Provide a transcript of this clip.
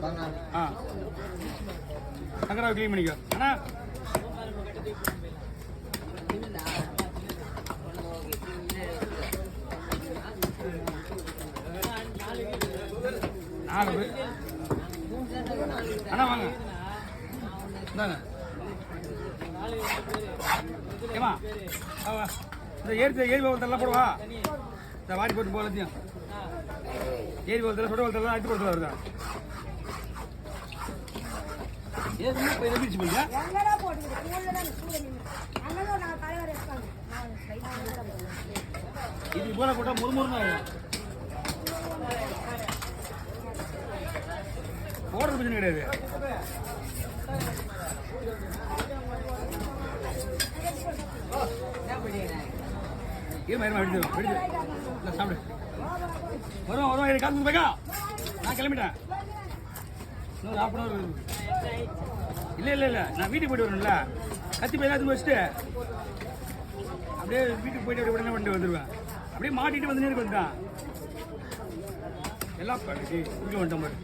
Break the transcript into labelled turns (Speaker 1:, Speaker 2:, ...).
Speaker 1: ஆ சங்கராவை clean பண்ணிக்கோ அண்ணா. அண்ணா வாங்க இந்தாங்க. ஏமா இந்த ஏரி பவத்தெல்லாம் போடுவா. இந்த வாரி போட்டு போகலத்தையும் ஏரி பவத்தில் சொட பவத்தெல்லாம் அட்டு கொடுத்து வருதா. இது போல போட்டா முறுமுறுன்னு போடுறது பிரச்சனை கிடையாது. சாப்பிடு வரும் காசு பேக்கா. நான் கிளம்பிட்டேன். இன்னொரு ½ hour இல்லை நான் வீட்டுக்கு போயிட்டு வரணும்ல. கத்தி போய் எல்லாத்துக்கும் வச்சுட்டு அப்படியே வீட்டுக்கு போயிட்டு உடனே பண்ணிட்டு வந்துடுவேன். அப்படியே மாட்டிட்டு வந்து நேருக்கு வந்துட்டான் எல்லாம் பண்ணிட்டு வந்துட்டேன்.